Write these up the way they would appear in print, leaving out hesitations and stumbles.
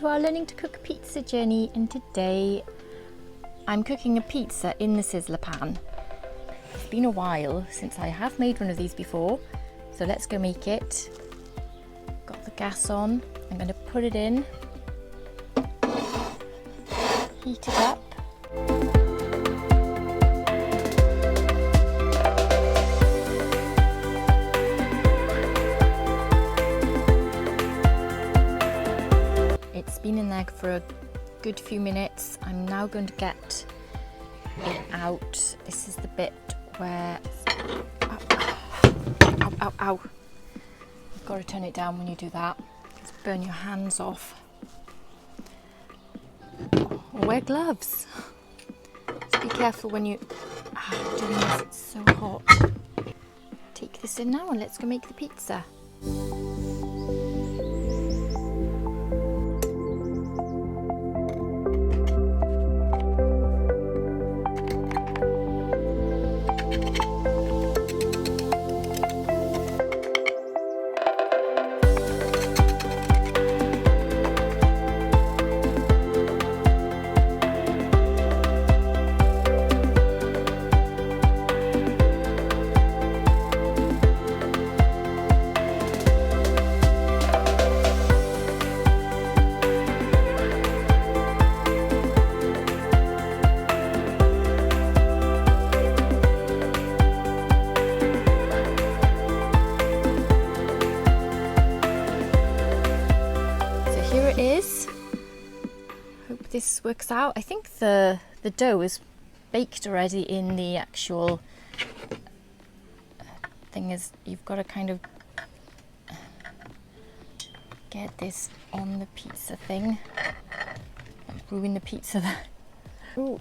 to our learning to cook pizza journey, and today I'm cooking a pizza in the sizzler pan. It's been a while since I have made one of these before, so let's go make it. Got the gas on, I'm going to put it in, heat it up. It's been in there for a good few minutes. I'm now going to get it out. This is the bit where, ow. You've got to turn it down when you do that. Just burn your hands off. Or wear gloves. Just be careful when you doing this, it's so hot. Take this in now and let's go make the pizza. Here it is. Hope this works out. I think the dough is baked already in the actual thing. Is you've got to kind of get this on the pizza thing. Don't ruin the pizza there. Ooh.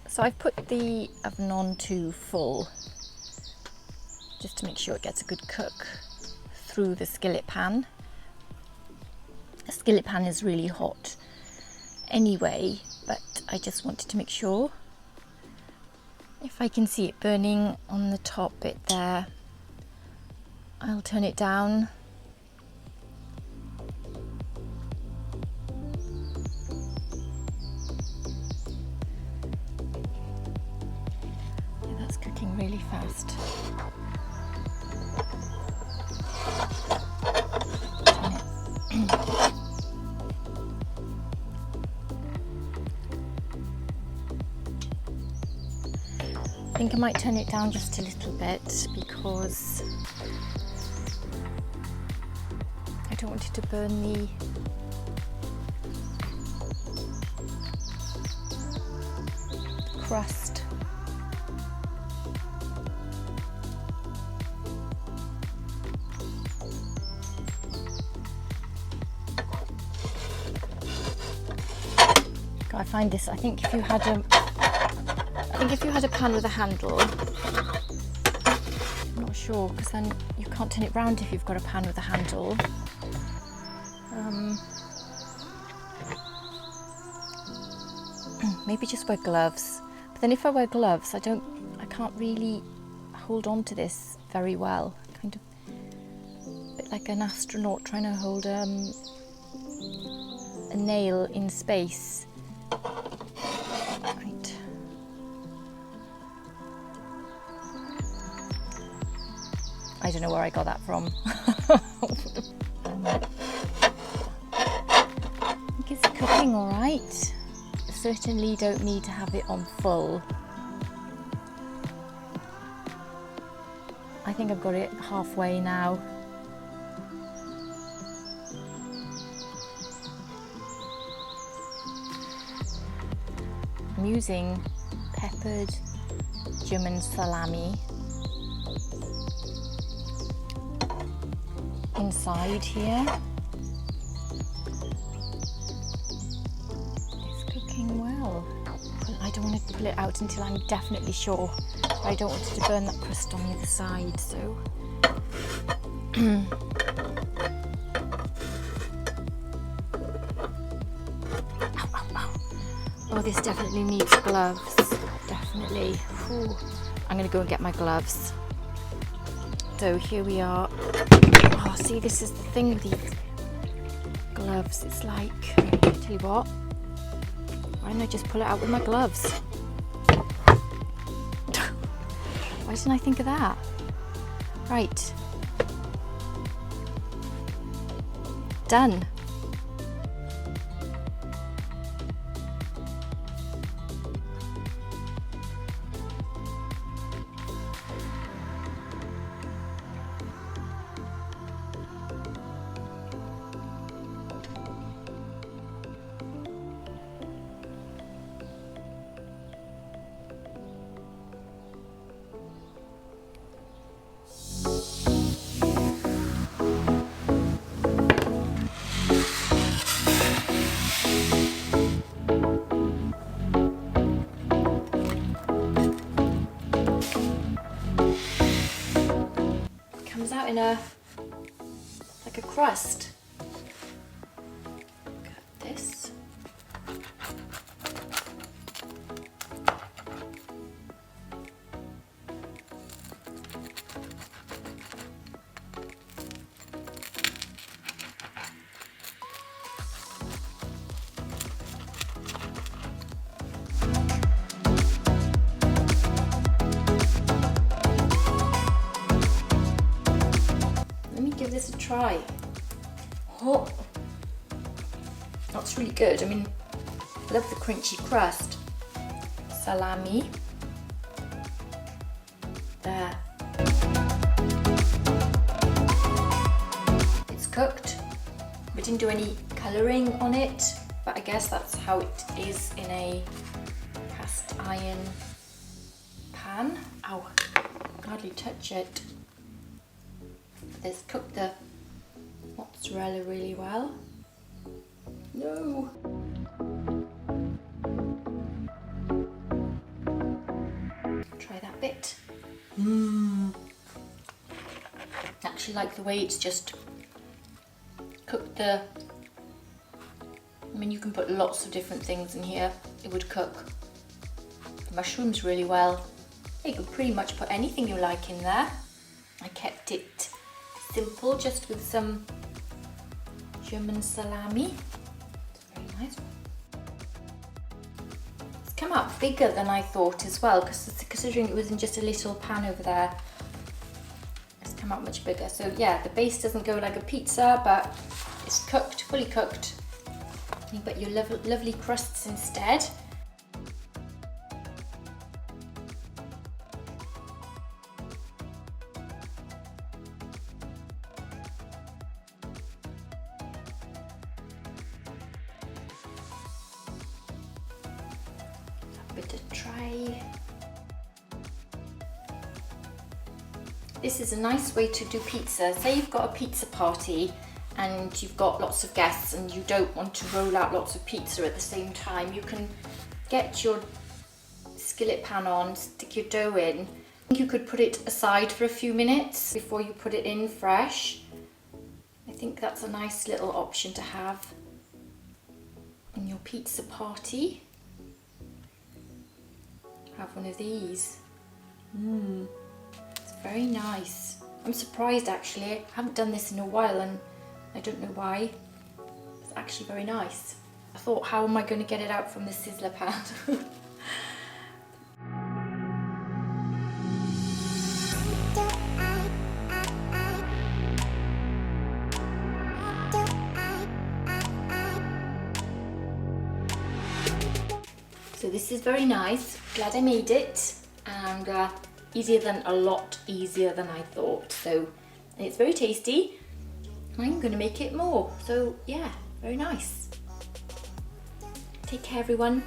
So I've put the oven on to full just to make sure it gets a good cook through the skillet pan. The skillet pan is really hot anyway, but I just wanted to make sure. If I can see it burning on the top bit there, I'll turn it down. Yeah, that's cooking really fast. I think I might turn it down just a little bit because I don't want it to burn the crust. I find this, I think if you had a pan with a handle, I'm not sure, because then you can't turn it round if you've got a pan with a handle. Maybe just wear gloves. But then if I wear gloves, I can't really hold on to this very well. Kind of a bit like an astronaut trying to hold a nail in space. Right. I don't know where I got that from. I think it's cooking all right. Certainly don't need to have it on full. I think I've got it halfway now. I'm using peppered German salami inside here. It's cooking well. I don't want to pull it out until I'm definitely sure. I don't want it to burn that crust on the other side, so oh, this definitely needs gloves. Definitely. Ooh. I'm going to go and get my gloves. So here we are. Oh, Oh, see, this is the thing with these gloves. It's like, I'll tell you what, why didn't I just pull it out with my gloves? Why didn't I think of that? Right. Done. Out in like a crust. Cut this. Give this a try. Oh, that's really good. I mean, I love the crunchy crust. Salami. There. It's cooked. We didn't do any colouring on it, but I guess that's how it is in a cast iron pan. Ow, I can hardly touch it. Let's cook the mozzarella really well. No! Try that bit. Actually like the way it's just cooked the... I mean, you can put lots of different things in here. It would cook the mushrooms really well. You could pretty much put anything you like in there. I kept it simple, just with some German salami. It's very nice. It's come out bigger than I thought as well, because considering it was in just a little pan over there, it's come out much bigger. So yeah, the base doesn't go like a pizza, but it's cooked, fully cooked. You get your lovely crusts instead. Bit of tray. This is a nice way to do pizza. Say you've got a pizza party and you've got lots of guests and you don't want to roll out lots of pizza at the same time. You can get your skillet pan on, stick your dough in. You could put it aside for a few minutes before you put it in fresh. I think that's a nice little option to have in your pizza party. Have one of these. It's very nice. I'm surprised actually. I haven't done this in a while and I don't know why. It's actually very nice. I thought, how am I going to get it out from the sizzler pan? So this is very nice. Glad I made it, and a lot easier than I thought. So, and it's very tasty. I'm going to make it more. So yeah, very nice. Take care everyone.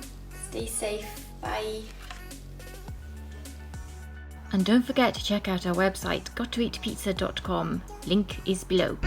Stay safe. Bye. And don't forget to check out our website, gottoeatpizza.com. Link is below.